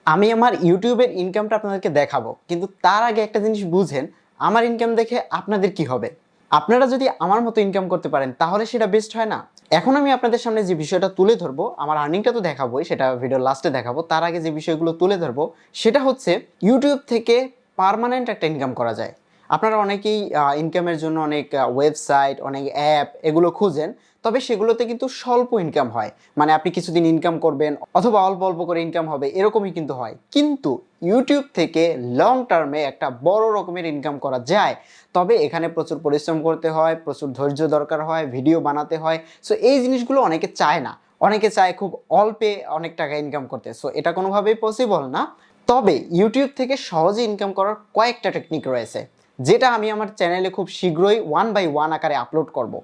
আমি আমার ইউটিউবের ইনকামটা আপনাদেরকে দেখাবো, কিন্তু তার আগে একটা জিনিস বুঝেন, আমার ইনকাম দেখে আপনাদের কি হবে। আপনারা যদি আমার মতো ইনকাম করতে পারেন তাহলে সেটা বেস্ট হয় না? এখন আমি আপনাদের সামনে যে বিষয়টা তুলে ধরবো, আমার আর্নিংটা তো দেখাবোই, সেটা ভিডিও লাস্টে দেখাবো। তার আগে যে বিষয়গুলো তুলে ধরবো সেটা হচ্ছে ইউটিউব থেকে পার্মানেন্ট একটা ইনকাম করা যায়। আপনারা অনেকেই ইনকামের জন্য অনেক ওয়েবসাইট, অনেক অ্যাপ এগুলো খুঁজেন, তবে সেগুলোতে কিন্তু স্বল্প ইনকাম হয়। মানে আপনি কিছুদিন ইনকাম করবেন অথবা অল্প অল্প করে ইনকাম হবে, এরকমই কিন্তু হয়। কিন্তু ইউটিউব থেকে লং টার্মে একটা বড় রকমের ইনকাম করা যায়। তবে এখানে প্রচুর পরিশ্রম করতে হয়, প্রচুর ধৈর্য দরকার হয়, ভিডিও বানাতে হয়। সো এই জিনিসগুলো অনেকে চায় না। অনেকে চায় খুব অল্পে অনেক টাকা ইনকাম করতে। সো এটা কোনোভাবেই পসিবল না। তবে ইউটিউব থেকে সহজে ইনকাম করার কয়েকটা টেকনিক রয়েছে, যেটা আমি আমার চ্যানেলে খুব শীঘ্রই 1 by 1 আকারে আপলোড করব।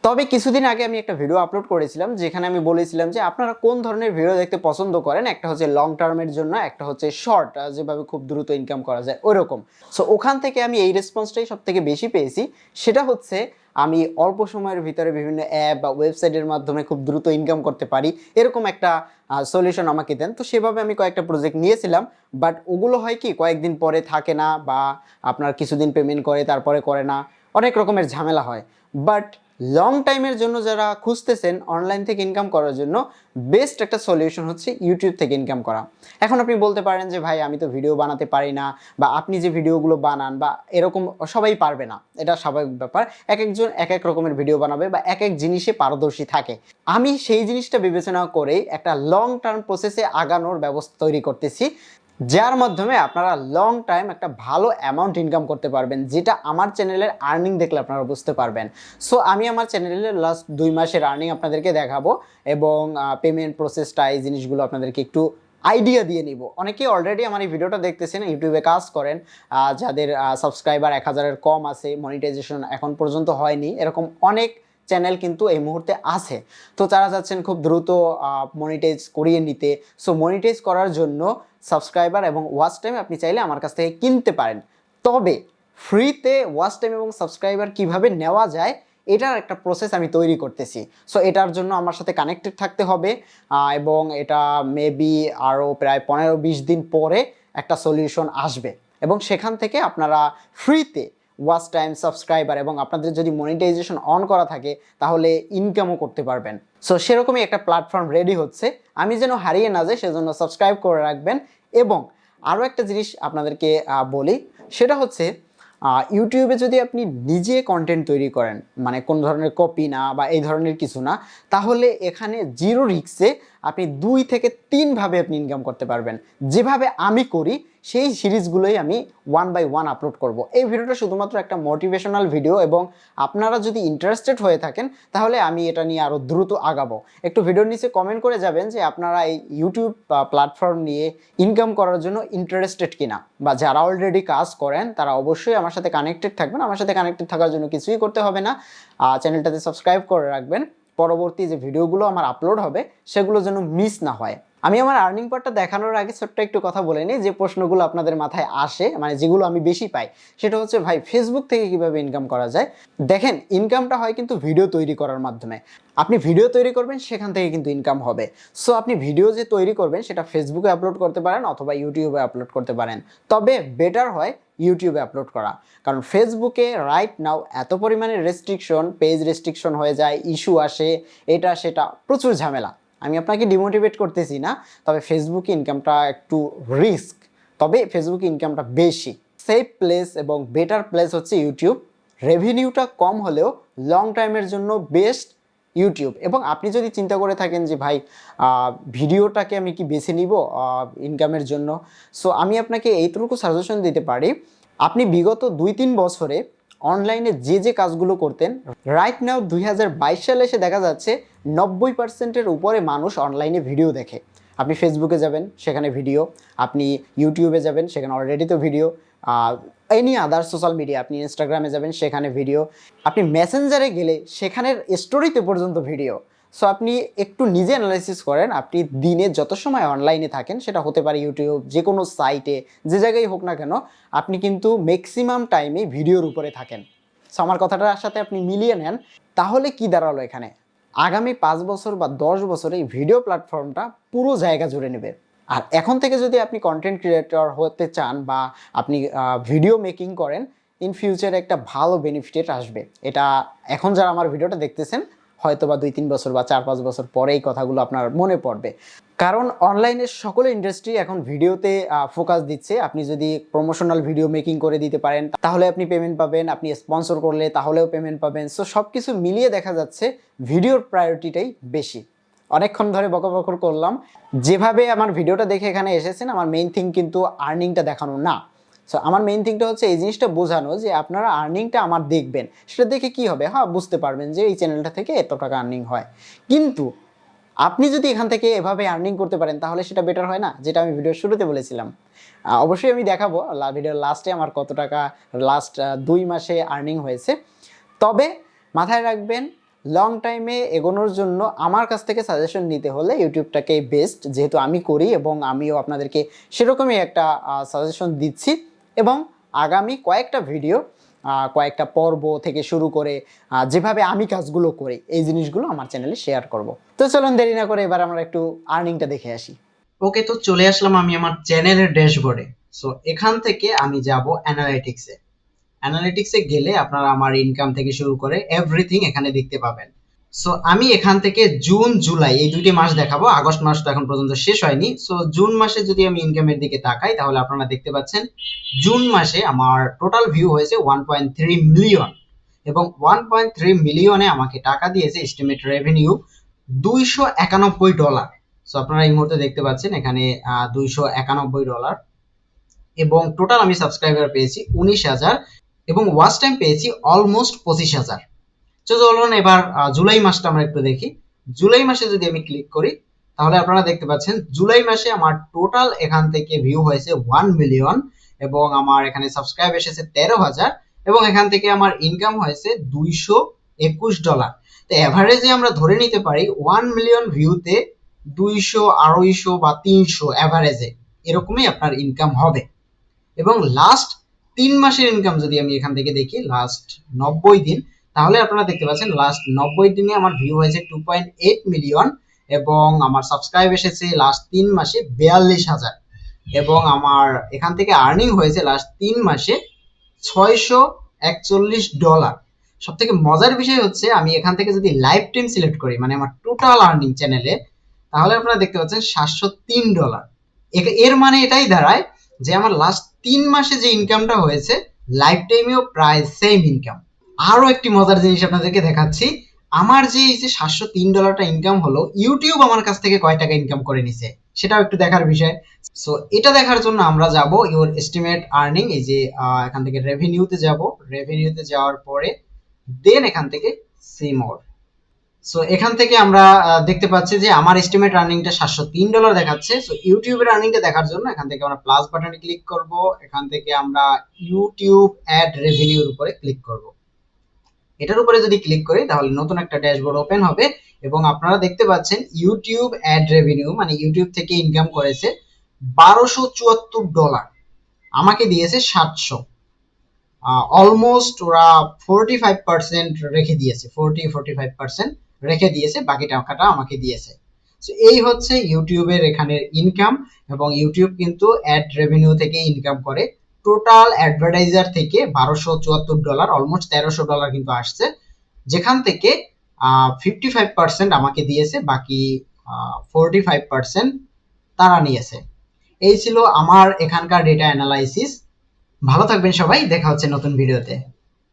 তবে কিছুদিন আগে আমি একটা ভিডিও আপলোড করেছিলাম, যেখানে আমি বলেছিলাম যে আপনারা কোন ধরনের ভিডিও দেখতে পছন্দ করেন। একটা হচ্ছে লং টার্মের জন্য, একটা হচ্ছে শর্ট, যেভাবে খুব দ্রুত ইনকাম করা যায় ওই রকম। সো ওখান থেকে আমি এই রেসপন্সটাই সব থেকে বেশি পেয়েছি। সেটা হচ্ছে আমি অল্প সময়ের ভিতরে বিভিন্ন অ্যাপ বা ওয়েবসাইটের মাধ্যমে খুব দ্রুত ইনকাম করতে পারি, এরকম একটা সলিউশন আমাকে দেন। তো সেভাবে আমি কয়েকটা প্রজেক্ট নিয়েছিলাম, বাট ওগুলো হয় কি কয়েকদিন পরে থাকে না, বা আপনার কিছুদিন পেমেন্ট করে তারপরে করে না, অনেক রকমের ঝামেলা হয়। বাট লং টাইমের জন্য যারা খুঁজতেছেন অনলাইন থেকে ইনকাম করার জন্য, বেস্ট একটা সলিউশন হচ্ছে ইউটিউব থেকে ইনকাম করা। এখন আপনি বলতে পারেন যে ভাই আমি তো ভিডিও বানাতে পারি না, বা আপনি যে ভিডিওগুলো বানান বা এরকম সবাই পারবে না, এটা স্বাভাবিক ব্যাপার। এক একজন এক এক রকমের ভিডিও বানাবে বা এক এক জিনিসে পারদর্শী থাকে। আমি সেই জিনিসটা বিবেচনা করেই একটা লং টার্ম প্রসেসে আগানোর ব্যবস্থা তৈরি করতেছি, যার মাধ্যমে আপনারা লং টাইম একটা ভালো অ্যামাউন্ট ইনকাম করতে পারবেন, যেটা আমার চ্যানেলের আর্নিং দেখলে আপনারা বুঝতে পারবেন। সো আমি আমার চ্যানেলের লাস্ট 2 মাসের আর্নিং আপনাদেরকে দেখাবো, এবং পেমেন্ট প্রসেসটা, এই জিনিসগুলো আপনাদেরকে একটু আইডিয়া দিয়ে নিব। অনেকেই অলরেডি আমার এই ভিডিওটা দেখতেছেন, ইউটিউবে কাজ করেন, যাদের সাবস্ক্রাইবার 1000-এর কম আছে, মনিটাইজেশন এখন পর্যন্ত হয়নি, এরকম অনেক চ্যানেল কিন্তু এই মুহূর্তে আছে। তো তারা চাচ্ছেন খুব দ্রুত মনিটাইজ করিয়ে নিতে। সো মনিটাইজ করার জন্য সাবস্ক্রাইবার এবং ওয়াচ টাইম আপনি চাইলে আমার কাছ থেকে কিনতে পারেন। তবে ফ্রিতে ওয়াচ টাইম এবং সাবস্ক্রাইবার কিভাবে নেওয়া যায়, এটার একটা প্রসেস আমি তৈরি করতেছি। সো এটার জন্য আমার সাথে কানেক্টেড থাকতে হবে, এবং এটা মেবি আরও প্রায় 15-20 দিন পরে একটা সলিউশন আসবে, এবং সেখান থেকে আপনারা ফ্রিতে ওয়াচ টাইম, সাবস্ক্রাইবার এবং আপনাদের যদি মনিটাইজেশন অন করা থাকে তাহলে ইনকামও করতে পারবেন। সো সেরকমই একটা প্ল্যাটফর্ম রেডি হচ্ছে। আমি যেন হারিয়ে না যাই সেজন্য সাবস্ক্রাইব করে রাখবেন। এবং আরও একটা জিনিস আপনাদেরকে বলি, সেটা হচ্ছে ইউটিউবে যদি আপনি নিজে কন্টেন্ট তৈরি করেন, মানে কোন ধরনের কপি না বা এই ধরনের কিছু না, তাহলে এখানে জিরো রিস্কে আপনি 2 থেকে 3 ভাবে আপনি ইনকাম করতে পারবেন। যেভাবে আমি করি সেই সিরিজগুলোই আমি 1 by 1 আপলোড করব। এই ভিডিওটা শুধুমাত্র একটা মোটিভেশনাল ভিডিও, এবং আপনারা যদি ইন্টারেস্টেড হয়ে থাকেন তাহলে আমি এটা নিয়ে আরও দ্রুত আগাবো। একটু ভিডিওর নিচে কমেন্ট করে যাবেন যে আপনারা এই ইউটিউব প্ল্যাটফর্ম নিয়ে ইনকাম করার জন্য ইন্টারেস্টেড কিনা, বা যারা অলরেডি কাজ করেন তারা অবশ্যই আমার সাথে কানেক্টেড থাকবেন। আমার সাথে কানেক্টেড থাকার জন্য কিছুই করতে হবে না, চ্যানেলটাতে সাবস্ক্রাইব করে রাখবেন। পরবর্তী যে ভিডিওগুলো আমার আপলোড হবে সেগুলো যেন মিস না হয়। আমি আমার আর্নিং পার্টটা দেখানোর আগে ছোট্ট একটু কথা বলে নিই, যে প্রশ্নগুলো আপনাদের মাথায় আসে, মানে যেগুলো আমি বেশি পাই, সেটা হচ্ছে ভাই ফেসবুক থেকে কিভাবে ইনকাম করা যায়। দেখেন, ইনকামটা হয় কিন্তু ভিডিও তৈরি করার মাধ্যমে। আপনি ভিডিও তৈরি করবেন, সেখান থেকে কিন্তু ইনকাম হবে। সো আপনি ভিডিও যে তৈরি করবেন সেটা ফেসবুকে আপলোড করতে পারেন অথবা ইউটিউবে আপলোড করতে পারেন। তবে বেটার হয় ইউটিউবে আপলোড করা, কারণ ফেসবুকে রাইট নাও এত পরিমাণে রেস্ট্রিকশন, পেজ রেস্ট্রিকশন হয়ে যায়, ইস্যু আসে, এটা সেটা প্রচুর ঝামেলা। আমি আপনাকে ডিমোটিভেট করতেছি না, তবে ফেসবুকে ইনকামটা একটু রিস্ক, তবে ফেসবুকে ইনকামটা বেশি। সেফ প্লেস এবং বেটার প্লেস হচ্ছে ইউটিউব। রেভিনিউটা কম হলেও লং টাইমের জন্য বেস্ট ইউটিউব। এবং আপনি যদি চিন্তা করে থাকেন যে ভাই ভিডিওটাকে আমি কি বেছে নিব ইনকামের জন্য, সো আমি আপনাকে এইটুকু সাজেশন দিতে পারি। আপনি বিগত 2-3 বছরে অনলাইনে যে যে কাজগুলো করতেন, রাইট নাও 2022 সালে এসে দেখা যাচ্ছে 90%-এর উপরে মানুষ অনলাইনে ভিডিও দেখে। আপনি ফেসবুকে যাবেন, সেখানে ভিডিও। আপনি ইউটিউবে যাবেন, সেখানে অলরেডি তো video. Any other social media, আপনি ইনস্টাগ্রামে যাবেন, সেখানে ভিডিও। আপনি মেসেঞ্জারে গেলে সেখানের স্টোরিতে পর্যন্ত ভিডিও। সো আপনি একটু নিজে অ্যানালাইসিস করেন, আপনি দিনে যত সময় অনলাইনে থাকেন, সেটা হতে পারে ইউটিউব, যে কোনো সাইটে, যে জায়গায় হোক না কেন, আপনি কিন্তু ম্যাক্সিমাম টাইমে ভিডিওর উপরে থাকেন। সো আমার কথাটার সাথে আপনি মিলিয়ে নেন, তাহলে কি দাঁড়ালো এখানে, আগামী 5 বছর বা 10 বছরে এই ভিডিও প্ল্যাটফর্মটা পুরো জায়গা জুড়ে নেবে। আর এখন থেকে যদি আপনি কন্টেন্ট ক্রিয়েটর হতে চান বা আপনি ভিডিও মেকিং করেন, ইন ফিউচারে একটা ভালো বেনিফিট আসবে। এটা এখন যারা আমার ভিডিওটা দেখতেছেন হয়তো বা 2-3 বছর বা 4-5 বছর পরে এই কথাগুলো আপনার মনে পড়বে। কারণ অনলাইনের সকল ইন্ডাস্ট্রি এখন ভিডিওতে ফোকাস দিচ্ছে। আপনি যদি প্রমোশনাল ভিডিও মেকিং করে দিতে পারেন তাহলে আপনি পেমেন্ট পাবেন, আপনি স্পন্সর করলে তাহলেও পেমেন্ট পাবেন। সো সব কিছু মিলিয়ে দেখা যাচ্ছে ভিডিওর প্রায়োরিটিটাই বেশি। অনেকক্ষণ ধরে বকর করলাম। যেভাবে আমার ভিডিওটা দেখে এখানে এসেছেন, আমার মেইন থিং কিন্তু আর্নিংটা দেখানো না। সো আমার মেইন থিংটা হচ্ছে এই জিনিসটা বোঝানো যে আপনারা আর্নিংটা আমার দেখবেন, সেটা দেখে কি হবে, হ্যাঁ বুঝতে পারবেন যে এই চ্যানেলটা থেকে এত টাকা আর্নিং হয়। কিন্তু আপনি যদি এখান থেকে এভাবে আর্নিং করতে পারেন তাহলে সেটা বেটার হয় না, যেটা আমি ভিডিওর শুরুতে বলেছিলাম। অবশ্যই আমি দেখাবো ভিডিওর লাস্টে আমার কত টাকা লাস্ট 2 মাসে আর্নিং হয়েছে। তবে মাথায় রাখবেন, লং টাইমে এগোনোর জন্য আমার কাছ থেকে সাজেশন নিতে হলে ইউটিউবটাকে বেস্ট, যেহেতু আমি করি এবং আমিও আপনাদেরকে সেরকমই একটা সাজেশন দিচ্ছি। এবং আগামী কয়েকটা ভিডিও, কয়েকটা পর্ব থেকে শুরু করে যেভাবে আমি কাজগুলো করি এই জিনিসগুলো আমার চ্যানেলে শেয়ার করব। তো চলুন দেরি না করে এবার আমরা একটু আর্নিংটা দেখে আসি। ওকে, তো চলে আসলাম আমি আমার চ্যানেলের ড্যাশবোর্ডে। সো এখান থেকে আমি যাব অ্যানালিটিক্সে। অ্যানালিটিক্সে গেলে আপনারা আমার ইনকাম থেকে শুরু করে এভরিথিং এখানে দেখতে পাবেন। সো আমি এখান থেকে জুন জুলাই এই 2টি মাস দেখাবো, আগস্ট মাস তো এখন পর্যন্ত শেষ হয়নি। সো জুন মাসে যদি আমি ইনকামের দিকে তাকাই তাহলে আপনারা দেখতে পাচ্ছেন জুন মাসে আমার টোটাল ভিউ হয়েছে 1.3 মিলিয়ন, এবং 1.3 মিলিয়নে আমাকে টাকা দিয়েছে এস্টিমেট রেভিনিউ $291। সো আপনারা এই মুহূর্তে দেখতে পাচ্ছেন এখানে $291, এবং টোটাল আমি সাবস্ক্রাইবার পেয়েছি 19,000, এবং ওয়াচ টাইম পেয়েছি অলমোস্ট 25,000। তো চলুন এবার জুলাই মাসটা আমরা একটু দেখি। জুলাই মাসে যদি আমি ক্লিক করি তাহলে আপনারা দেখতে পাচ্ছেন জুলাই মাসে আমার টোটাল এখান থেকে ভিউ হয়েছে 1 মিলিয়ন, এবং আমার এখানে সাবস্ক্রাইব এসেছে 13,000, এবং এখান থেকে আমার ইনকাম হয়েছে $221। তো এভারেজে আমরা ধরে নিতে পারি 1 মিলিয়ন ভিউতে 200, 250 বা 300 এভারেজে এরকমই আপনার ইনকাম হবে। এবং লাস্ট 3 মাসের ইনকাম যদি আমি এখান থেকে দেখি, লাস্ট 90 দিন, তাহলে আপনারা দেখতে পাচ্ছেন লাস্ট 90 দিনে আমার ভিউ হয়েছে 2.8 মিলিয়ন, এবং আমার সাবস্ক্রাইব এসেছে লাস্ট 3 মাসে 42,000, এবং আমার এখান থেকে আর্নিং হয়েছে লাস্ট 3 মাসে $641। সব থেকে মজার বিষয় হচ্ছে আমি এখান থেকে যদি লাইফ টাইম সিলেক্ট করি, মানে আমার টোটাল আর্নিং চ্যানেলে, তাহলে আপনারা দেখতে পাচ্ছেন $703। এর মানে এটাই দাঁড়ায় যে আমার লাস্ট 3 মাসে যে ইনকামটা হয়েছে লাইফ টাইমেও প্রায় সেম ইনকাম। আরো একটি মজার জিনিস আপনাদেরকে দেখাচ্ছি। আমার যে এই যে $703 ইনকাম হলো, ইউটিউব আমার কাছ থেকে কয় টাকা ইনকাম করে নিছে সেটাও একটু দেখার বিষয়। সো এটা দেখার জন্য আমরা যাব ইওর এস্টিমেট আর্নিং, এই যে এখান থেকে রেভিনিউতে যাব। রেভিনিউতে যাওয়ার পরে দেন এখান থেকে সি মোর। সো এখান থেকে আমরা দেখতে পাচ্ছি যে আমার এস্টিমেট আর্নিংটা $703 দেখাচ্ছে। সো ইউটিউবের আর্নিংটা দেখার জন্য এখান থেকে আমরা প্লাস বাটনে ক্লিক করব। এখান থেকে আমরা ইউটিউব অ্যাড রেভিনিউর উপরে ক্লিক করব। এটার উপরে যদি ক্লিক করি তাহলে নতুন একটা ড্যাশবোর্ড ওপেন হবে, এবং আপনারা দেখতে পাচ্ছেন ইউটিউব অ্যাড রেভিনিউ, মানে ইউটিউব থেকে ইনকাম করেছে $1274, আমাকে দিয়েছে 700। অলমোস্ট ওরা 45% রেখে দিয়েছে, 45% রেখে দিয়েছে, বাকি টাকাটা আমাকে দিয়েছে। সো এই হচ্ছে ইউটিউবের এখানের ইনকাম, এবং ইউটিউব কিন্তু অ্যাড রেভিনিউ থেকে ইনকাম করে। টোটাল অ্যাডভার্টাইজার থেকে $1274, অলমোস্ট $1300 কিন্তু আসছে, যেখান থেকে 55% আমাকে দিয়েছে, বাকি 45% তারা নিয়েছে। এই ছিল আমার এখানকার ডেটা অ্যানালাইসিস। ভালো থাকবেন সবাই, দেখা হচ্ছে নতুন ভিডিওতে।